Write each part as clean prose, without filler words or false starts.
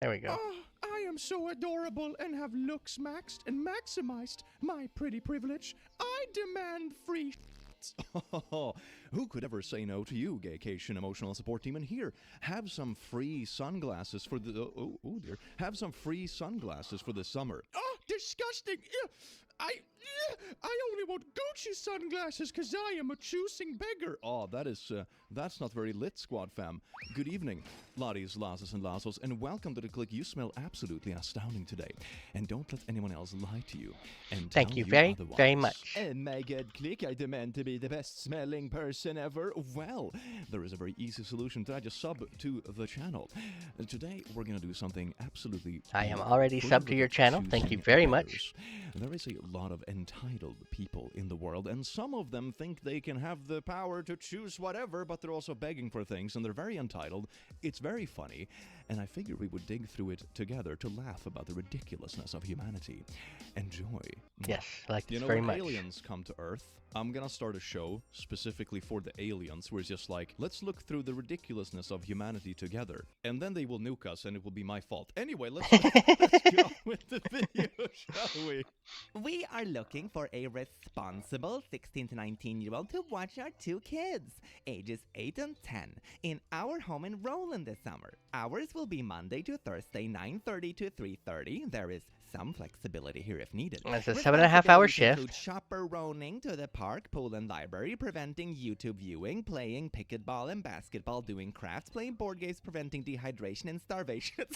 There we go. I am so adorable and have looks maxed and maximized my pretty privilege. I demand free. Who could ever say no to you, Gaycation Emotional Support Team? And here, have some free sunglasses for the. Oh dear. Have some free sunglasses for the summer. Oh, disgusting! Ew. I only want Gucci sunglasses because I am a choosing beggar. Oh, that's not very lit, Squad fam. Good evening, Lotties, Lasses, and Lassos, and welcome to the click. You smell absolutely astounding today. And don't let anyone else lie to you and tell Thank you you very, otherwise. very much. And my good click, I demand to be the best smelling person ever. Well, there is a very easy solution to that. Just sub to the channel. Today, we're going to do something absolutely. I am already subbed to your channel. Thank you very much. There is a lot of entitled people in the world, and some of them think they can have the power to choose whatever, but they're also begging for things, and they're very entitled. It's very funny, and I figured we would dig through it together to laugh about the ridiculousness of humanity. Enjoy. Yes, I like this You know, very when much. aliens come to Earth, I'm gonna start a show specifically for the aliens where it's just like, let's look through the ridiculousness of humanity together. And then they will nuke us and it will be my fault. Anyway, let's get on with the video, shall we? We are looking for a responsible 16 to 19-year-old to watch our two kids, ages 8 and 10, in our home in Roland this summer. Hours will be Monday to Thursday, 9:30 to 3:30. There is some flexibility here if needed. That's a 7.5-hour Responsibilities shift. include chaperoning to the park, pool, and library, preventing YouTube viewing, playing pickleball and basketball, doing crafts, playing board games, preventing dehydration and starvation.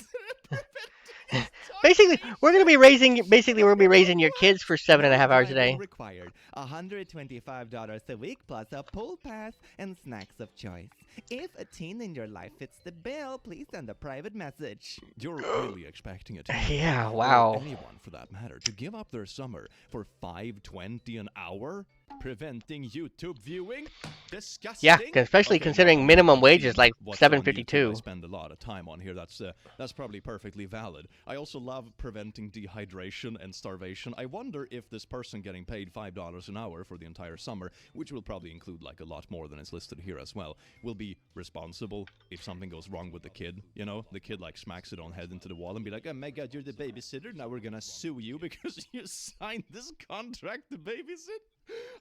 Basically, we're gonna be raising your kids for 7.5 hours a day. Required $125 a week plus a pool pass and snacks of choice. If a teen in your life fits the bill, please send a private message. You're really expecting it. Yeah, Or wow. anyone, for that matter, to give up their summer for $5.20 an hour, preventing YouTube viewing? Disgusting. Yeah, especially Okay, considering now, minimum I've wage seen is like what's on YouTube. $7.52. I spend a lot of time on here. That's probably perfectly valid. I also love preventing dehydration and starvation. I wonder if this person getting paid $5 an hour for the entire summer, which will probably include like a lot more than is listed here as well, will be responsible if something goes wrong with the kid. You know, the kid like smacks it on head into the wall and be like, oh my god, you're the babysitter, now we're gonna sue you because you signed this contract to babysit?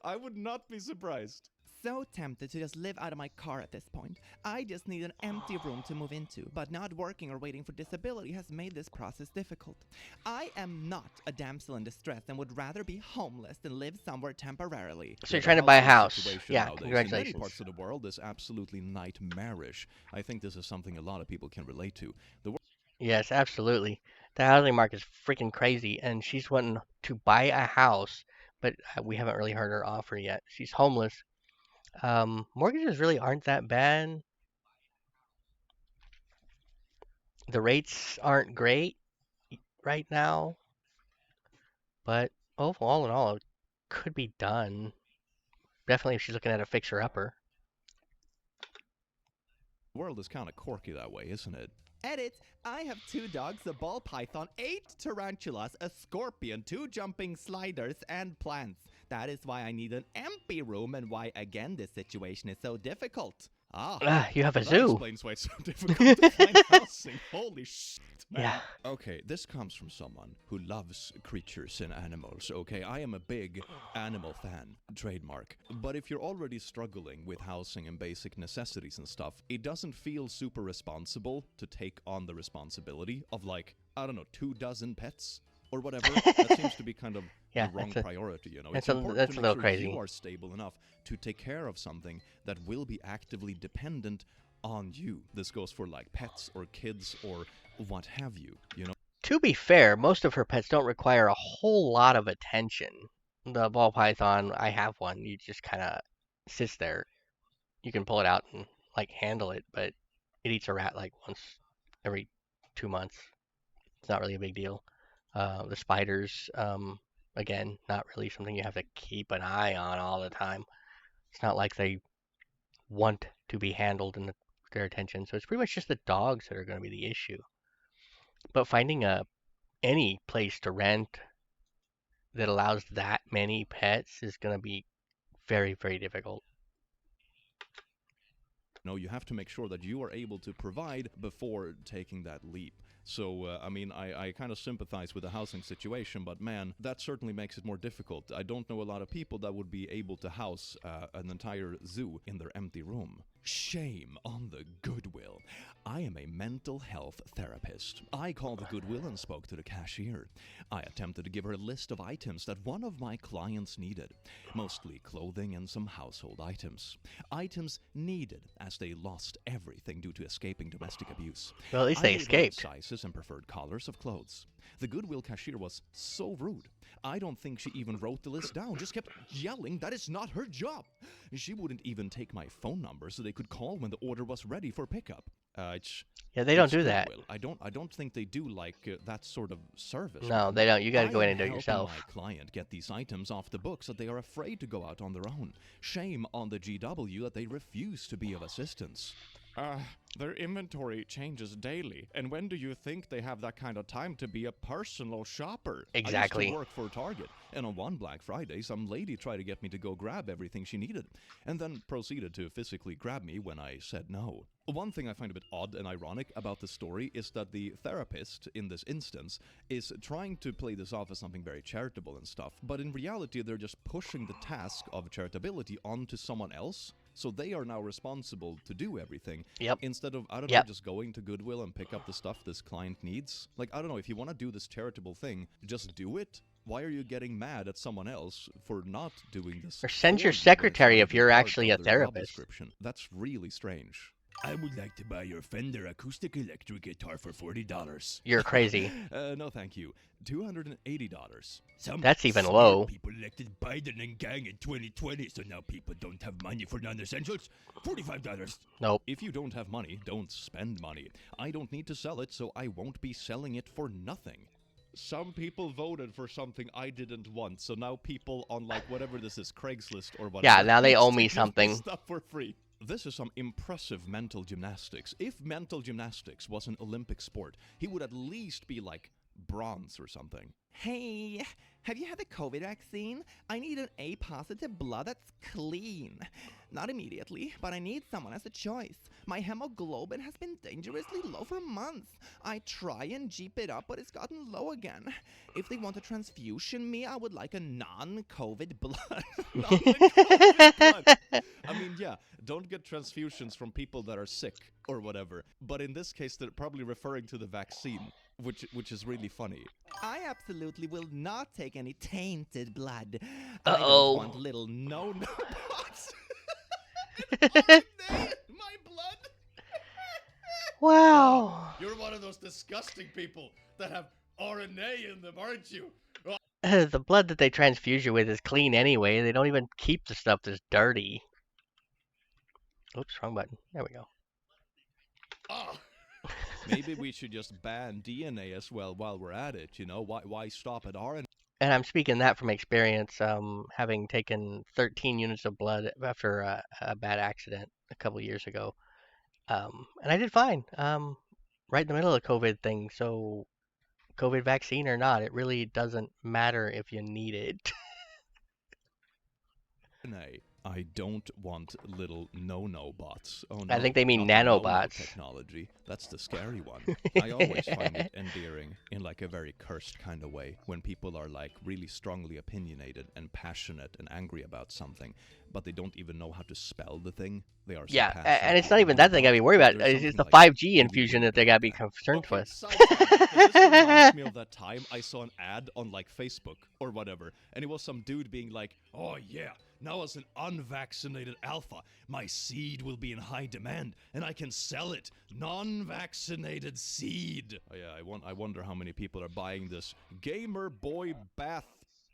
I would not be surprised. So tempted to just live out of my car at this point. I just need an empty room to move into, but not working or waiting for disability has made this process difficult. I am not a damsel in distress and would rather be homeless than live somewhere temporarily. So you're trying to buy a house. Situation Yeah, nowadays congratulations. In many parts of the world is absolutely nightmarish. I think this is something a lot of people can relate to. The Yes, absolutely. The housing market is freaking crazy, and she's wanting to buy a house, but we haven't really heard her offer yet. She's homeless. Mortgages really aren't that bad. The rates aren't great right now, but overall, in all, it could be done. Definitely if she's looking at a fixer-upper. world is kind of quirky that way, isn't it? Edit, I have 2 dogs, a ball python, 8 tarantulas, a scorpion, 2 jumping sliders, and plants. That is why I need an empty room and why, again, this situation is so difficult. You have a That zoo. explains why it's so difficult to find housing. Holy shit, man. Yeah. Okay, this comes from someone who loves creatures and animals, okay? I am a big animal fan, trademark. But if you're already struggling with housing and basic necessities and stuff, it doesn't feel super responsible to take on the responsibility of like, I don't know, 24 pets? Or whatever. That seems to be kind of Yeah, the wrong that's a- priority, you know. that's It's a- important that's to a make little sure crazy. you are stable enough to take care of something that will be actively dependent on you. This goes for like pets or kids or what have you, you know. To be fair, most of her pets don't require a whole lot of attention. The ball python, I have one. You just kind of sits there. You can pull it out and like handle it, but it eats a rat like once every 2 months. It's not really a big deal. The spiders, again, not really something you have to keep an eye on all the time. It's not like they want to be handled and their attention. So it's pretty much just the dogs that are going to be the issue. But finding any place to rent that allows that many pets is going to be very, very difficult. No, you have to make sure that you are able to provide before taking that leap. So, I mean, I kind of sympathize with the housing situation, but man, that certainly makes it more difficult. I don't know a lot of people that would be able to house an entire zoo in their empty room. Shame on the Goodwill. I am a mental health therapist. I called the Goodwill and spoke to the cashier. I attempted to give her a list of items that one of my clients needed, mostly clothing and some household items. Items needed as they lost everything due to escaping domestic abuse. Well, at least I they gave her escaped. sizes and preferred colors of clothes. The Goodwill cashier was so rude. I don't think she even wrote the list down, just kept yelling that it's not her job. She wouldn't even take my phone number so they could call when the order was ready for pickup. Yeah, they don't It's do that. Goodwill. I don't think they do that sort of service. No, man. they don't. You got to I go in am and do it helping yourself. my client get these items off the books that they are afraid to go out on their own. Shame on the GW that they refuse to be of assistance. Their inventory changes daily, and when do you think they have that kind of time to be a personal shopper? Exactly. I used to work for Target, and on one Black Friday, some lady tried to get me to go grab everything she needed, and then proceeded to physically grab me when I said no. One thing I find a bit odd and ironic about the story is that the therapist, in this instance, is trying to play this off as something very charitable and stuff, but in reality they're just pushing the task of charitability onto someone else. So they are now responsible to do everything. Yep. Instead of, I don't know, Yep. just going to Goodwill and pick up the stuff this client needs. Like, I don't know, if you want to do this charitable thing, just do it. Why are you getting mad at someone else for not doing this? Or send for your you when it's secretary not if even you're part actually of a their job therapist. description. That's really strange. I would like to buy your Fender acoustic electric guitar for $40. You're crazy. No, thank you. $280. Some That's even smart low. people elected Biden and gang in 2020, so now people don't have money for non-essentials. $45. Nope. If you don't have money, don't spend money. I don't need to sell it, so I won't be selling it for nothing. Some people voted for something I didn't want, so now people on, like, whatever this is, Craigslist or whatever. Yeah, now they needs owe to me give something. stuff for free. This is some impressive mental gymnastics. If mental gymnastics was an Olympic sport, he would at least be like bronze or something. Hey, have you had the COVID vaccine? I need an A-positive blood that's clean. Not immediately, but I need someone as a choice. My hemoglobin has been dangerously low for months. I try and jeep it up, but it's gotten low again. If they want to transfusion me, I would like a non-COVID blood. Non-COVID blood. I mean, yeah, don't get transfusions from people that are sick or whatever. But in this case, they're probably referring to the vaccine, which is really funny. I absolutely will not take any tainted blood. Uh-oh. I don't want little no-no bots. My blood. Wow. You're one of those disgusting people that have RNA in them, aren't you? The blood that they transfuse you with is clean anyway. They don't even keep the stuff that's dirty. Oops, wrong button. There we go. Ah. Maybe we should just ban DNA as well while we're at it, you know? Why stop at RNA? And I'm speaking that from experience, having taken 13 units of blood after a bad accident a couple years ago. And I did fine. Right in the middle of the COVID thing. So, COVID vaccine or not, it really doesn't matter if you need it. I don't want little no-no bots. Oh no, I think they mean not the no-no nanobots. technology. That's the scary one. I always find it endearing in like a very cursed kind of way when people are like really strongly opinionated and passionate and angry about something, but they don't even know how to spell the thing. They are so Yeah, passionate and it's not even that they gotta be about worried it. about. There's It's something the like 5G really infusion weird that they gotta be about that. concerned Okay, with. side tangent, but this reminds me of that time I saw an ad on like Facebook or whatever, and it was some dude being like, "Oh yeah, now as an unvaccinated alpha, my seed will be in high demand, and I can sell it. Non-vaccinated seed." Oh yeah, I wonder how many people are buying this Gamer Boy Bath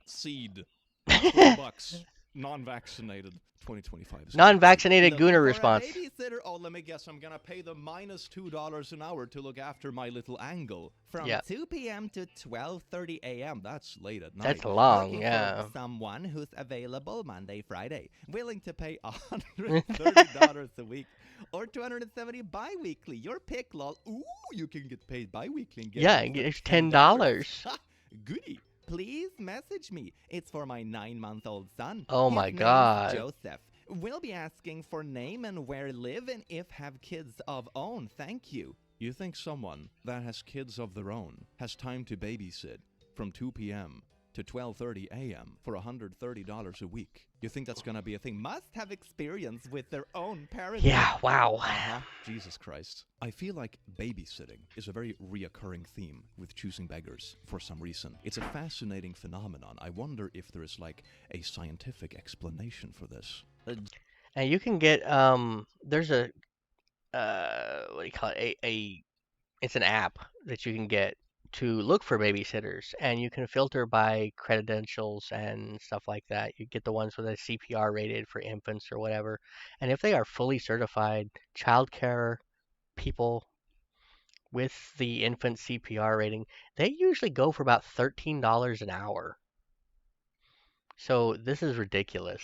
seed. $20, non-vaccinated. 2025 is Non-vaccinated Looking Gooner for a response. babysitter? Oh, let me guess. I'm gonna pay them -$2 an hour to look after my little angle. From Yeah. 2 p.m. to 12:30 a.m. That's late at night. That's long, Looking yeah. for someone who's available Monday, Friday, willing to pay $130 a week or $270 bi-weekly. Your pick, lol. Ooh, you can get paid bi-weekly and get Yeah, it for it's $10. $10. Ha! Goody. Please message me. It's for my 9-month-old son. Oh His my name's God. Joseph. We'll be asking for name and where live and if have kids of own. Thank you. You think someone that has kids of their own has time to babysit from 2 p.m. to 12:30 a.m. for $130 a week? You think that's gonna be a thing? Must have experience with their own parenting. Yeah, wow. Uh-huh. Jesus Christ. I feel like babysitting is a very reoccurring theme with choosing beggars for some reason. It's a fascinating phenomenon. I wonder if there is like a scientific explanation for this. And you can get there's a what do you call it? It's an app that you can get to look for babysitters, and you can filter by credentials and stuff like that. You get the ones with a CPR rated for infants or whatever. And if they are fully certified childcare people with the infant CPR rating, they usually go for about $13 an hour. So this is ridiculous.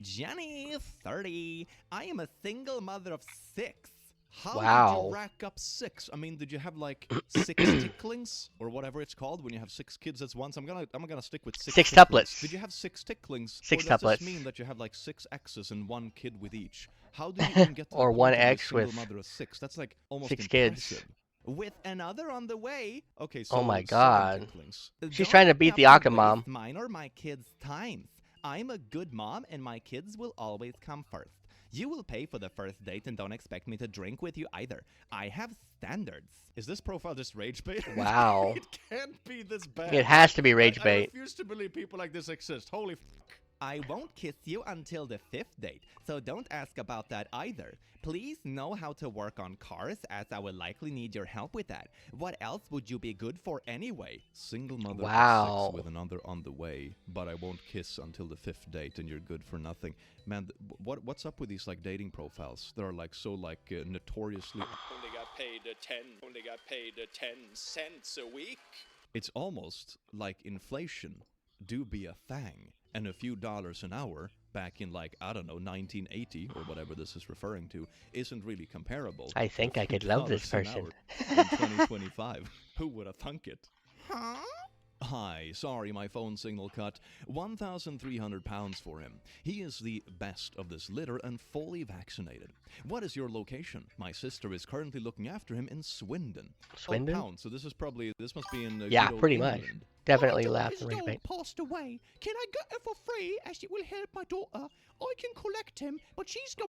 Jenny, 30. I am a single mother of 6. How did Wow. you rack up 6? I mean, did you have like 6 ticklings or whatever it's called when you have 6 kids at once? I'm gonna stick with 6. Six ticklings. tuplets. Did you have 6 ticklings? Six or does tuplets. this mean that you have like 6 X's and 1 kid with each? How do you even get to Or the one point to be a X single with mother of 6? That's like almost 6 impressive. kids. With another on the way. Okay, so Oh my 7 God. ticklings. She's Don't trying to let beat me the have to Octomom. waste mine or my kids' times. I'm a good mom and my kids will always come first. You will pay for the first date and don't expect me to drink with you either. I have standards. Is this profile just rage bait? Wow. It can't be this bad. It has to be rage I bait. refuse to believe people like this exist. Holy fuck. I won't kiss you until the 5th date, so don't ask about that either. Please know how to work on cars, as I will likely need your help with that. What else would you be good for anyway? Single mother Wow. of 6 with another on the way, but I won't kiss until the 5th date, and you're good for nothing. Man, what's up with these like dating profiles? That are like so like notoriously. Only got paid 10 cents a week. It's almost like inflation do be a thing, and a few dollars an hour back in like I don't know 1980 or whatever this is referring to isn't really comparable. I to think I could $few love this dollars an person. hour in 2025. Who would have thunk it? Huh? Hi, sorry my phone signal cut. 1,300 pounds for him. He is the best of this litter and fully vaccinated. What is your location? My sister is currently looking after him in Swindon. Swindon? Oh, pounds. So this must be in Yeah, good old pretty much. England. Definitely My laugh daughter's and rage dog bait. passed away. Can I get her for free as it will help my daughter? I can collect him, but she's got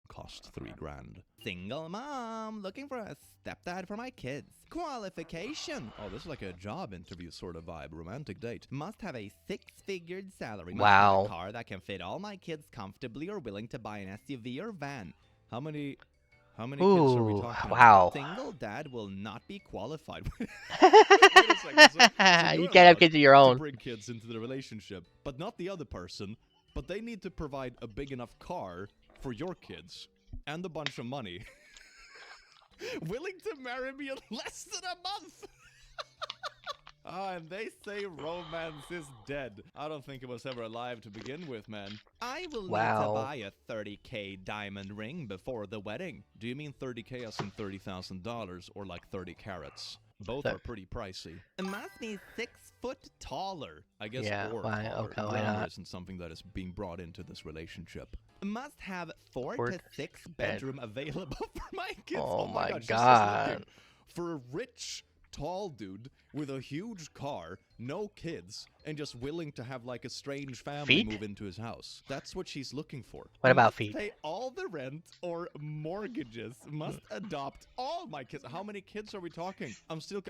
Cost $3,000. Single mom, looking for a stepdad for my kids. Qualification. Oh, this is like a job interview sort of vibe. Romantic date. Must have a 6-figured salary. Wow. Must have a car that can fit all my kids comfortably or willing to buy an SUV or van. How many kids are we Ooh, talking wow. Single dad will not be qualified. Wait a second. So You you're can't have allowed kids of your to own. bring kids into the relationship, but not the other person. But they need to provide a big enough car for your kids and a bunch of money. Willing to marry me in less than a month. And they say romance is dead. I don't think it was ever alive to begin with, man. I will need to Wow. buy a 30K diamond ring before the wedding. Do you mean 30K as in $30,000 or like 30 carats? Both Thir- are pretty pricey. It must be 6 foot taller. I guess Yeah, or why- taller. okay, why Grammar not? isn't something that is being brought into this relationship. Must have 4 4 to to 6 6 bedroom available for my kids. Oh my she's just God. looking for a rich, tall dude with a huge car, no kids, and just willing to have like a strange family Feet? move into his house. That's what she's looking for. What about Must feet? pay all the rent or mortgages. Must adopt all my kids. How many kids are we talking?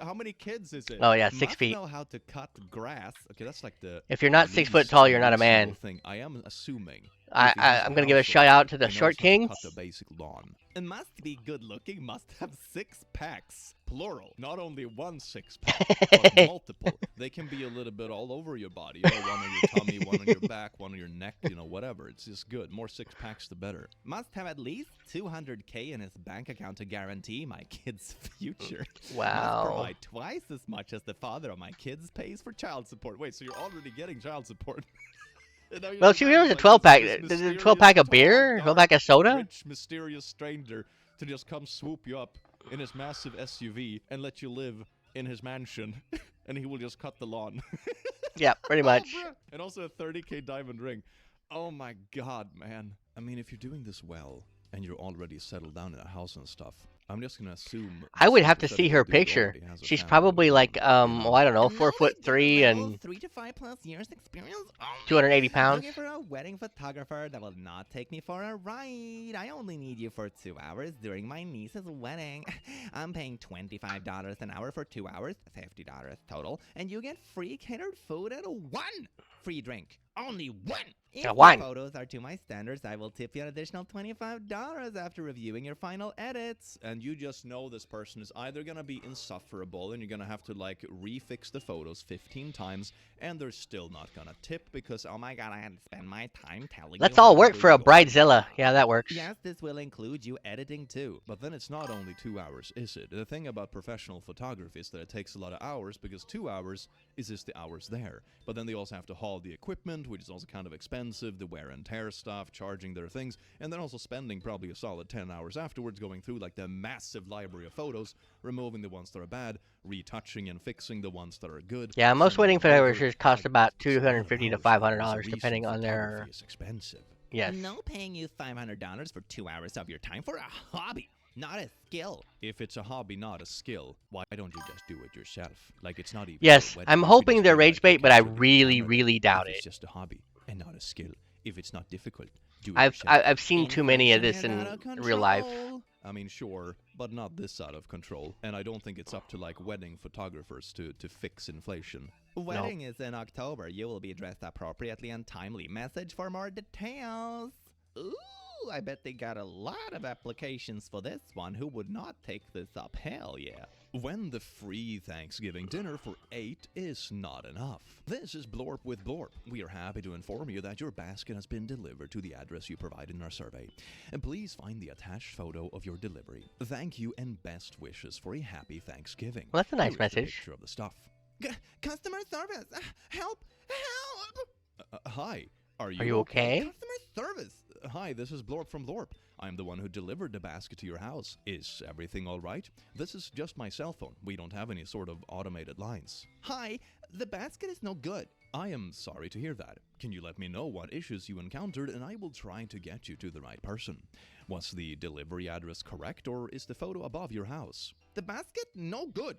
How many kids is it? Oh yeah, 6 Must feet. know how to cut grass. Okay, that's like the If you're not 6 least foot tall, you're not a unreasonable man. thing. I am assuming. I'm gonna give a shout out to the He knows short how to kings. cut the basic lawn. It must be good looking. Must have 6 packs. Plural. Not only one six-pack, but multiple. They can be a little bit all over your body. You know, one on your tummy, one on your back, one on your neck, you know, whatever. It's just good. More six-packs, the better. Must have at least 200K in his bank account to guarantee my kid's future. Wow. Must provide twice as much as the father of my kids pays for child support. Wait, so you're already getting child support? And now you're Well, just see, having, here's a like, 12 pack. this There's a mysterious, 12 pack of tall, beer, 12 pack of dark, soda. Rich, mysterious stranger to just come swoop you up in his massive SUV and let you live in his mansion, and he will just cut the lawn. Yeah, pretty much. Bruh. And also a 30K diamond ring. Oh my god, man. I mean, if you're doing this well, and you're already settled down in a house and stuff, I'm just gonna assume I this would have to see her hypothetical dude picture. already has a She's family of probably his like, own, you well, know? I don't know, And 4'3" and 3 to 5+ years experience. Only 280 pounds. looking for a wedding photographer that will not take me for a ride. I only need you for 2 hours during my niece's wedding. I'm paying $25 an hour for 2 hours, $50 total, and you get free catered food and 1 free drink. Only 1. If your one. photos are to my standards, I will tip you an additional $25 after reviewing your final edits. And you just know this person is either gonna be insufferable and you're gonna have to like refix the photos 15 times, and they're still not gonna tip because, oh my god, I had to spend my time telling Let's you all how work to for a do it. bridezilla. Yeah, that works. Yes, this will include you editing too. But then it's not only 2 hours, is it? The thing about professional photography is that it takes a lot of hours, because 2 hours is just the hours there. But then they also have to haul the equipment, which is also kind of expensive, the wear and tear stuff, charging their things, and then also spending probably a solid 10 hours afterwards going through like the massive library of photos, removing the ones that are bad, retouching and fixing the ones that are good. Yeah, most sending wedding them over. photographers cost Like, about it's a lot of $250 to hours, but there's a $500 reason depending on photography their. is expensive. Yes. No paying you $500 for 2 hours of your time for a hobby, not a skill. If it's a hobby, not a skill, why don't you just do it yourself? Like, it's not even. Yes, a wedding. I'm You could hoping just they're be rage like, bait, okay, but I so get the really, camera really there. doubt If it. it's just a hobby and not a skill, if it's not difficult, do it I've yourself. I've seen too many of this Inflation in is out of real life. control. I mean, sure, but not this out of control. And I don't think it's up to like wedding photographers to fix inflation. Wedding is in October. You will be dressed appropriately and timely. Message for more details. Ooh, I bet they got a lot of applications for this one. Who would not take this up? Hell yeah. When the free Thanksgiving dinner for 8 is not enough. This is Blorp with Blorp. We are happy to inform you that your basket has been delivered to the address you provided in our survey. And please find the attached photo of your delivery. Thank you and best wishes for a happy Thanksgiving. Well, that's a nice Here is the message. picture of the stuff. Customer service. Help! Help! Hi, are Are you okay? Customer service. Hi, this is Blorp from Blorp. I'm the one who delivered the basket to your house. Is everything all right? This is just my cell phone. We don't have any sort of automated lines. Hi, the basket is no good. I am sorry to hear that. Can you let me know what issues you encountered, and I will try to get you to the right person. Was the delivery address correct, or is the photo above your house? The basket no good.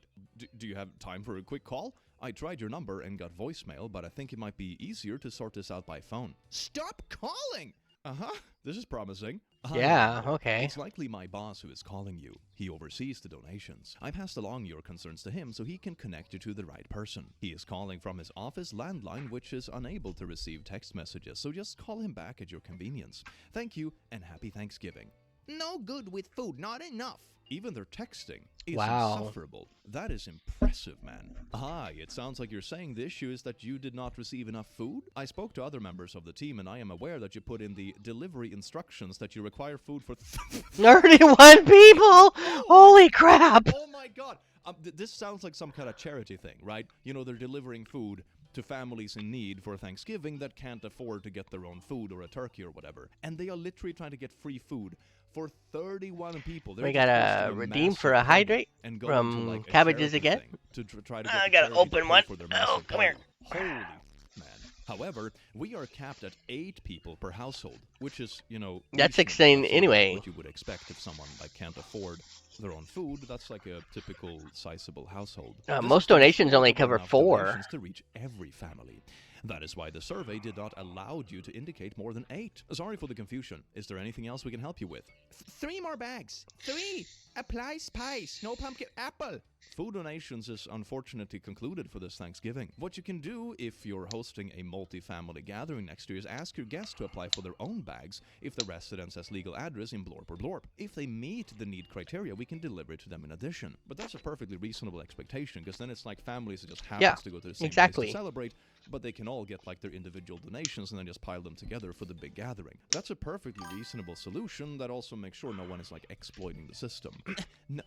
Do you have time for a quick call? I tried your number and got voicemail, but I think it might be easier to sort this out by phone. Stop calling. Uh-huh. This is promising. Yeah, okay. It's likely my boss who is calling you. He oversees the donations. I passed along your concerns to him so he can connect you to the right person. He is calling from his office landline, which is unable to receive text messages, so just call him back at your convenience. Thank you, and happy Thanksgiving. No good with food, not enough. Even their texting is Wow. insufferable. That is impressive, man. Hi, it sounds like you're saying the issue is that you did not receive enough food? I spoke to other members of the team, and I am aware that you put in the delivery instructions that you require food for 31 people! Holy crap! Oh my god! This sounds like some kind of charity thing, right? You know, they're delivering food to families in need for Thanksgiving that can't afford to get their own food or a turkey or whatever. And they are literally trying to get free food for 31 people. They're We just gotta posting a redeem massive for a party hydrate and go from into, like, a cabbages charity again. thing to try to get I the gotta charity to open pay one. for their Oh, massive come here. party. Holy man. However, we are capped at 8 people per household, which is, you know, That's reasonably insane affordable, anyway. what you would expect if someone like can't afford their own food. That's like a typical sizable household. This Most is to donations ensure only that there are cover enough 4. donations to reach every family. That is why the survey did not allow you to indicate more than 8. Sorry for the confusion. Is there anything else we can help you with? 3 more bags. 3. Apply spice. No pumpkin apple. Food donations is unfortunately concluded for this Thanksgiving. What you can do if you're hosting a multi-family gathering next year is ask your guests to apply for their own bags if the residence has legal address in Blorp or Blorp. If they meet the need criteria, we can deliver it to them in addition. But that's a perfectly reasonable expectation, because then it's like families that just happens to go to the same place exactly. to celebrate, but they can all get like their individual donations and then just pile them together for the big gathering. That's a perfectly reasonable solution that also makes sure no one is like exploiting the system.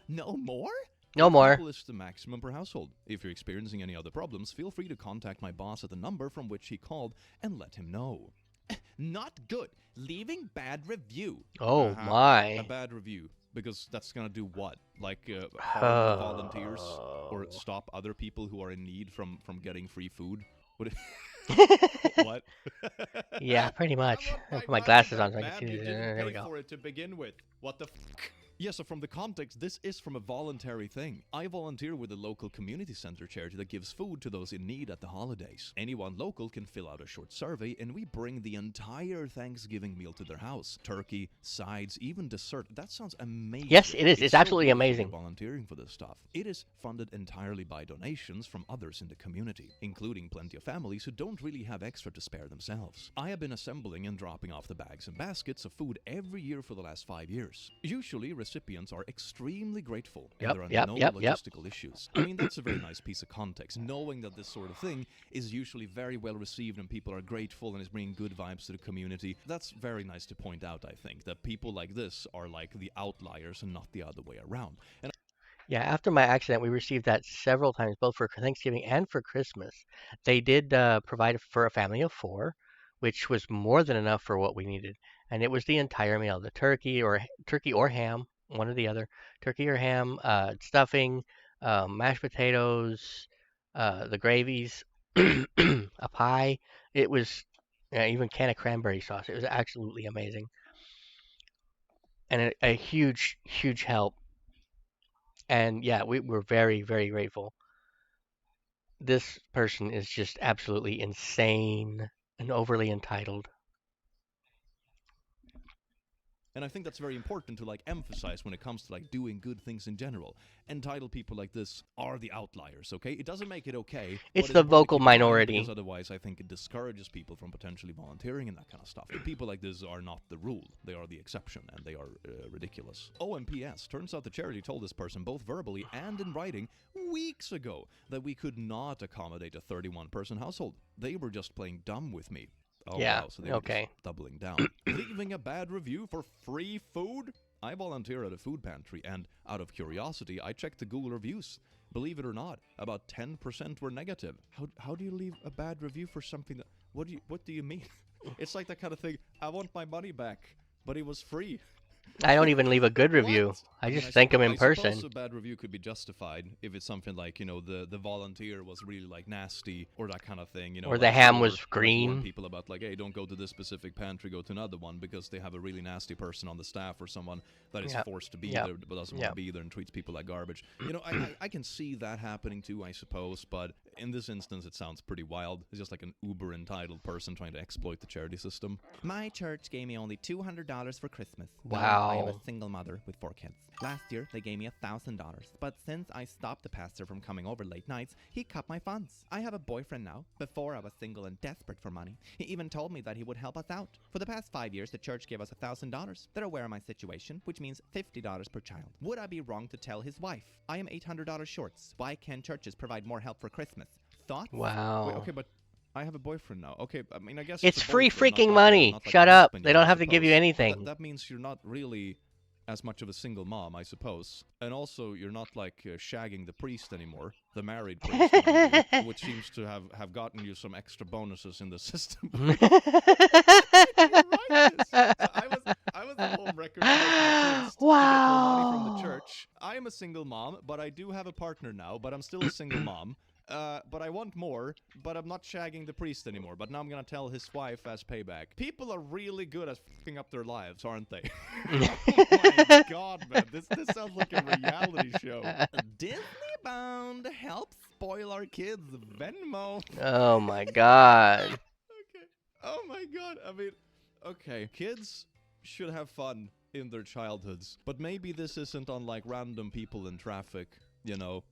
No more? No more. People is the maximum per household. If you're experiencing any other problems, feel free to contact my boss at the number from which he called and let him know. Not good. Leaving bad review. Oh A my. bad review. Because that's gonna do what? Like harm volunteers or stop other people who are in need from getting free food? What? What? Yeah, pretty I much. want I my put my money glasses on back, so I can man. see You this. didn't There we pay go. for it to begin with. What the f? Yeah, so from the context, this is from a voluntary thing. I volunteer with a local community center charity that gives food to those in need at the holidays. Anyone local can fill out a short survey, and we bring the entire Thanksgiving meal to their house. Turkey, sides, even dessert. That sounds amazing. Yes, it is. It's so absolutely beautiful amazing. you're volunteering for this stuff. It is funded entirely by donations from others in the community, including plenty of families who don't really have extra to spare themselves. I have been assembling and dropping off the bags and baskets of food every year for the last 5 years. Usually, recipients are extremely grateful, and Yep, there are yep, no yep, yep. logistical issues. I mean, that's a very nice piece of context, knowing that this sort of thing is usually very well received and people are grateful and is bringing good vibes to the community. That's very nice to point out, I think, that people like this are like the outliers and not the other way around. And Yeah, after my accident, we received that several times, both for Thanksgiving and for Christmas. They did provide for a family of four, which was more than enough for what we needed, and it was the entire meal: the turkey or ham, one or the other, turkey or ham, stuffing, mashed potatoes, the gravies, a pie. It was even can of cranberry sauce. It was absolutely amazing, and a huge, huge help. And yeah, we were very, very grateful. This person is just absolutely insane and overly entitled. And I think that's very important to like emphasize when it comes to like doing good things in general. Entitled people like this are the outliers, okay? It doesn't make it okay, It's but it's the important to vocal keep in mind minority. because otherwise I think it discourages people from potentially volunteering and that kind of stuff. And people like this are not the rule. They are the exception and they are ridiculous. Oh, and P.S. Turns out the charity told this person both verbally and in writing weeks ago that we could not accommodate a 31-person household. They were just playing dumb with me. Oh, Yeah, wow, so they were okay. just doubling down. Leaving a bad review for free food? I volunteer at a food pantry, and out of curiosity, I checked the Google reviews. Believe it or not, about 10% were negative. How do you leave a bad review for something that... What do you mean? It's like that kind of thing, I want my money back, but it was free. I don't even leave a good review. What? I mean, just thank them in I suppose person. a bad review could be justified if it's something like, you know, the volunteer was really like nasty or that kind of thing, you know. Or the like, ham or, was like, green. warn people about like, hey, don't go to this specific pantry, go to another one because they have a really nasty person on the staff or someone that is Yep. forced to be Yep. there but doesn't want Yep. to be there and treats people like garbage. You know, I can see that happening too, I suppose, but in this instance it sounds pretty wild. It's just like an uber entitled person trying to exploit the charity system. My church gave me only $200 for Christmas. Now, I am a Wow. single mother with 4 kids. Last year, they gave me $1,000. But since I stopped the pastor from coming over late nights, he cut my funds. I have a boyfriend now. Before, I was single and desperate for money. He even told me that he would help us out. For the past 5 years, the church gave us $1,000. They're aware of my situation, which means $50 per child. Would I be wrong to tell his wife? I am $800 short. Why can't churches provide more help for Christmas? Thoughts? Wow. Wait, okay, but I have a boyfriend now. Okay, I mean, I guess It's a free boyfriend, freaking not like money. not like Shut a up. husband They yet, don't I have to give you suppose. anything. That means you're not really as much of a single mom, I suppose. And also, you're not like shagging the priest anymore, the married priest, mind you, which seems to have gotten you some extra bonuses in the system. You're right. So I was the home wrecker towards my priest to get more money from the Wow. church. I am a single mom, but I do have a partner now. But I'm still a single mom. But I want more, but I'm not shagging the priest anymore. But now I'm gonna tell his wife as payback. People are really good at fucking up their lives, aren't they? Oh my god, man. This sounds like a reality show. Disney Bound help spoil our kids. Venmo. Oh my god. Okay. Oh my god. I mean, okay. Kids should have fun in their childhoods, but maybe this isn't on like random people in traffic. You know,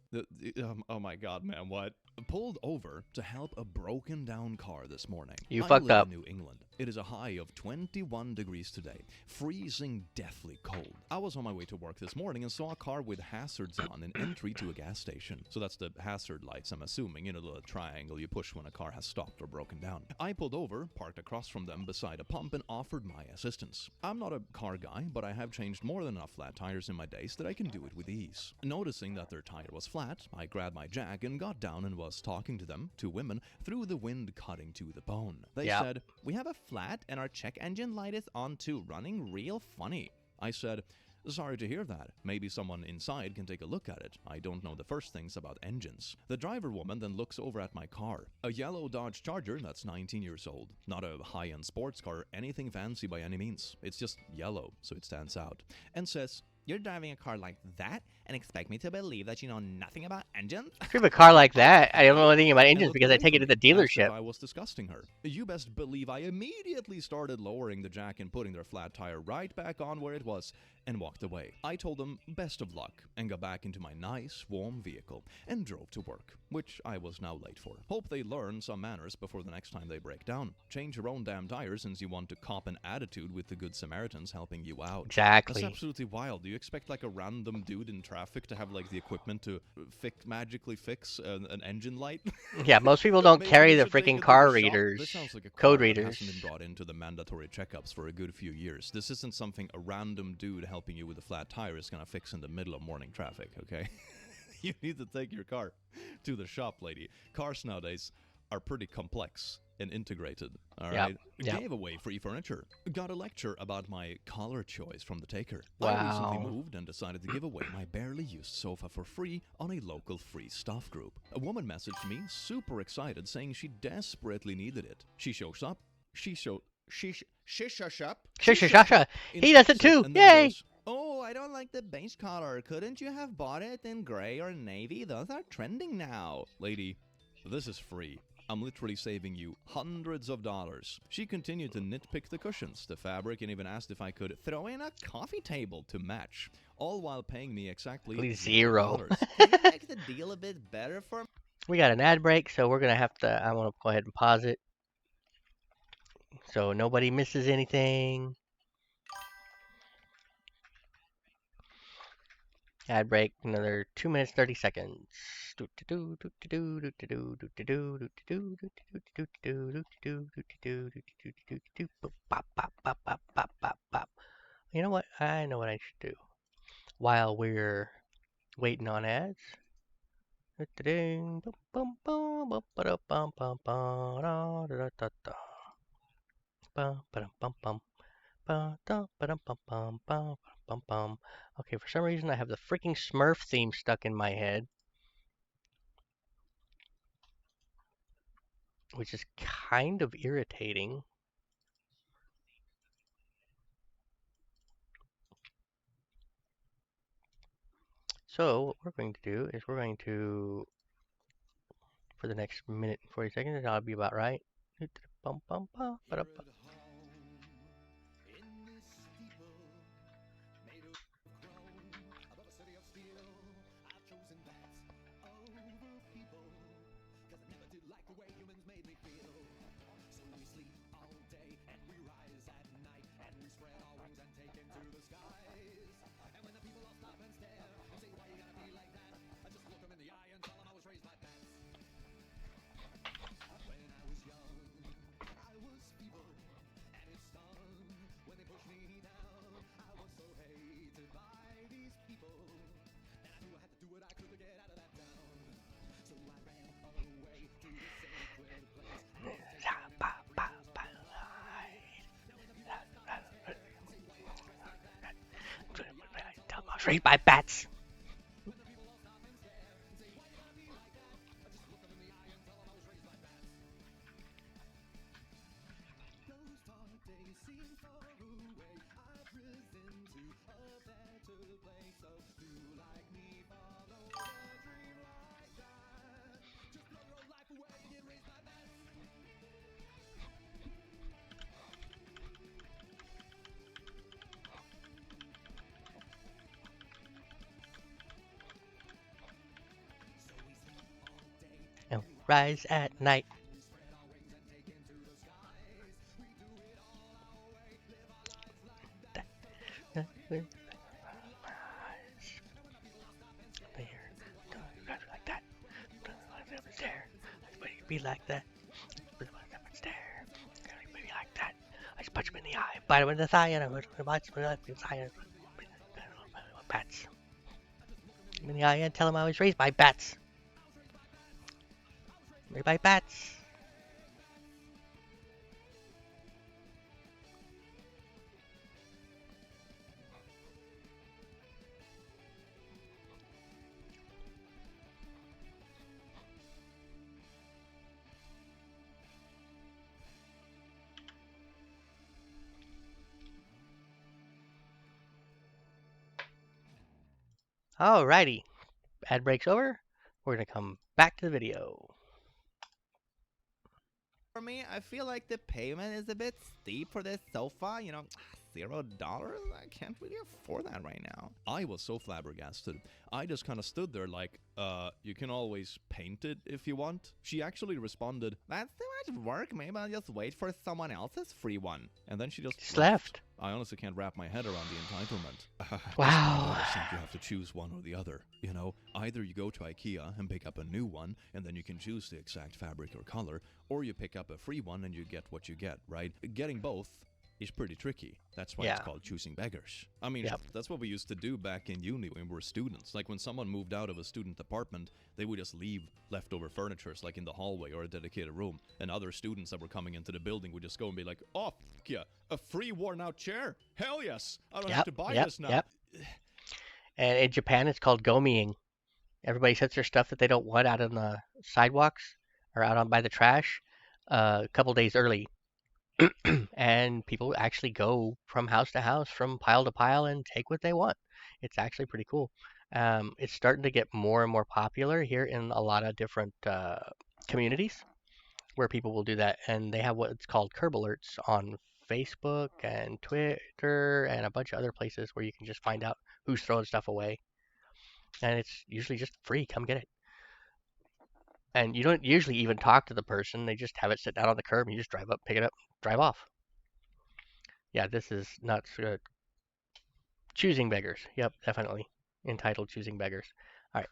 oh my god, man, what? Pulled over to help a broken down car this morning. You I fucked live up. in New England. It is a high of 21 degrees today. Freezing deathly cold. I was on my way to work this morning and saw a car with hazards on in entry to a gas station. So that's the hazard lights, I'm assuming, you know, the triangle you push when a car has stopped or broken down. I pulled over, parked across from them beside a pump and offered my assistance. I'm not a car guy, but I have changed more than enough flat tires in my days that I can do it with ease. Noticing that their tire was flat, I grabbed my jack and got down and was talking to them, two women, through the wind cutting to the bone. They Yep. said, "We have a flat and our check engine light is on too, running real funny." I said, Sorry to hear that. Maybe someone inside can take a look at it. I don't know the first things about engines. The driver woman then looks over at my car. A yellow Dodge Charger that's 19 years old. Not a high-end sports car, anything fancy by any means. It's just yellow, so it stands out. And says, You're driving a car like that and expect me to believe that you know nothing about engines? If you have a car like that, I don't know anything about and engines looked because I away take it from to the me, as if dealership. I was disgusting her. You best believe I immediately started lowering the jack and putting their flat tire right back on where it was and walked away. I told them best of luck and got back into my nice, warm vehicle and drove to work, which I was now late for. Hope they learn some manners before the next time they break down. Change your own damn tires since you want to cop an attitude with the good Samaritans helping you out. That's Exactly. absolutely wild. Do you expect like a random dude in traffic to have like the equipment to magically fix an engine light? Yeah, most people don't Maybe carry you the should take freaking it to car the shop. readers, This sounds like a code car that readers. hasn't been brought into the mandatory checkups for a good few years. This isn't something a random dude helping you with a flat tire is gonna fix in the middle of morning traffic, okay? You need to take your car to the shop, lady. Cars nowadays are pretty complex and integrated, all right? yep. Gave away free furniture. Got a lecture about my color choice from the taker. I recently Wow. moved and decided to give away my barely used sofa for free on a local free stuff group. A woman messaged me, super excited, saying she desperately needed it. She shows up. Shisha shop. Shasha. He does it too. And then Yay! goes, Oh, I don't like the beige color. Couldn't you have bought it in gray or navy? Those are trending now. lady, this is free. I'm literally saving you hundreds of dollars. She continued to nitpick the cushions, the fabric, and even asked if I could throw in a coffee table to match, all while paying me exactly Exactly zero. $0. Can you make the deal a bit better for me? We got an ad break, so we're gonna have to. I want to go ahead and pause it so nobody misses anything. Ad break, another 2 minutes 30 seconds. You know what? I know what I should do while we're waiting on ads. Okay, for some reason I have the freaking Smurf theme stuck in my head, which is kind of irritating. So what we're going to do is we're going to, for the next minute and 40 seconds, that'll be about right. I was raised by bats. And rise at night. There. Like that. There. Be like that. There. Be like that. I just punch him in the eye. Bite him in the thigh and I punch him in the thigh. Bats. In the eye and tell him I was raised by bats. Raised by bats. Alrighty, ad break's over. We're gonna come back to the video. For me, I feel like the payment is a bit steep for this sofa. You know, $0. I can't really afford that right now. I was so flabbergasted. I just kind of stood there like, you can always paint it if you want. She actually responded, That's too much work. Maybe I'll just wait for someone else's free one. and then she just Just left. I honestly can't wrap my head around the entitlement. Wow. I just think you have to choose one or the other. You know, either you go to IKEA and pick up a new one, and then you can choose the exact fabric or color, or you pick up a free one and you get what you get, right? Getting both is pretty tricky. That's why it's Yeah. called choosing beggars. I mean, Yep. that's what we used to do back in uni when we were students. Like when someone moved out of a student apartment, they would just leave leftover furnitures like in the hallway or a dedicated room. And other students that were coming into the building would just go and be like, oh, yeah, a free worn out chair? Hell yes. I don't have to buy this now. Yep. And in Japan, it's called gomiing. Everybody sets their stuff that they don't want out on the sidewalks or out on by the trash a couple days early. And people actually go from house to house, from pile to pile, and take what they want. It's actually pretty cool. It's starting to get more and more popular here in a lot of different communities where people will do that, and they have what's called curb alerts on Facebook and Twitter and a bunch of other places where you can just find out who's throwing stuff away, and it's usually just free. Come get it. And you don't usually even talk to the person. They just have it sit down on the curb, and you just drive up, pick it up, drive off. Yeah, this is nuts. Choosing beggars. Yep, definitely. Entitled choosing beggars. All right.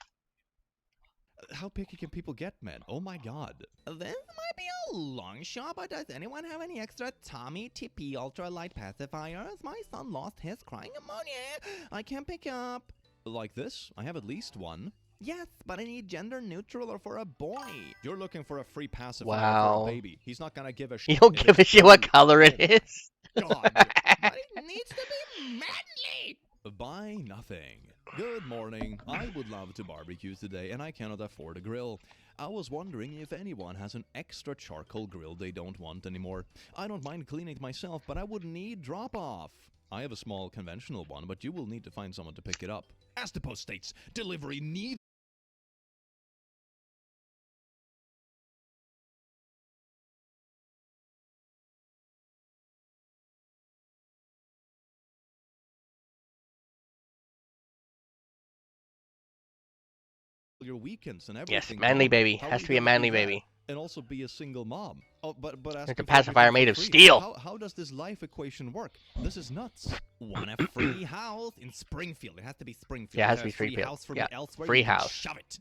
How picky can people get, man? Oh my god. This might be a long shot, but does anyone have any extra Tommy TP ultralight pacifiers? My son lost his crying ammonia. I can't pick up. Like this? I have at least one. Yes, but I need gender neutral or for a boy. You're looking for a free pacifier Wow. for a baby. He's not gonna give a shit. You don't if give a it's shit what blue. color it is. God. But it needs to be manly. Buy nothing. Good morning. I would love to barbecue today, and I cannot afford a grill. I was wondering if anyone has an extra charcoal grill they don't want anymore. I don't mind cleaning it myself, but I would need drop-off. I have a small conventional one, but you will need to find someone to pick it up. As the post states, delivery needs your weekends and Yes, everything. manly Tom. baby. How Has are to be you a gonna manly do that? baby. And also be a single mom. Oh, but There's asking a for pacifier everything made for of free. steel. How does this life equation work? This is nuts. Want a free house in Springfield? It has to be Springfield. Yeah, it has If to be there's a free Springfield. house for Yeah, me elsewhere. free you can house. Shove it.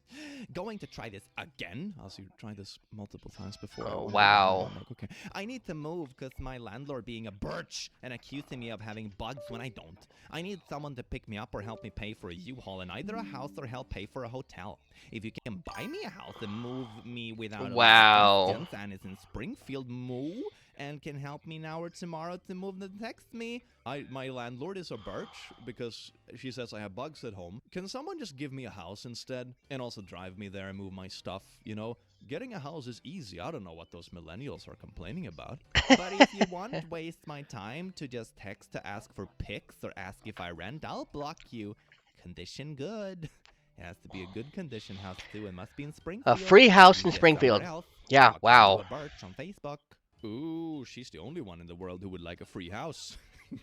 Going to try this again. Also, you tried this multiple times before. Oh, I wow. I'm like, okay. I need to move because my landlord being a birch and accusing me of having bugs when I don't. I need someone to pick me up or help me pay for a U-Haul in either a house or help pay for a hotel. If you can buy me a house and move me without a Wow. long distance and it's in Springfield, moo, and can help me now or tomorrow to move, then text me. My landlord is a birch because she says I have bugs at home. Can someone just give me a house instead and also drive me there and move my stuff? You know, getting a house is easy. I don't know what those millennials are complaining about. But if you won't waste my time to just text to ask for pics or ask if I rent, I'll block you. Condition good. It has to be a good condition house too. It must be in Springfield. A free house in Get Springfield. somewhere else. Yeah, Talk to wow. Noah Birch on Facebook. Ooh, she's the only one in the world who would like a free house.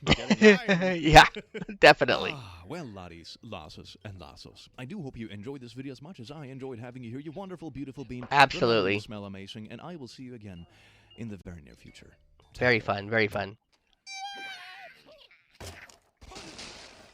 Get in line. Yeah, definitely. Well, laddies, lasses, and lassos, I do hope you enjoyed this video as much as I enjoyed having you here, you wonderful, beautiful bean. Absolutely. Remember, you smell amazing, and I will see you again in the very near future. Take Very care. fun, very fun.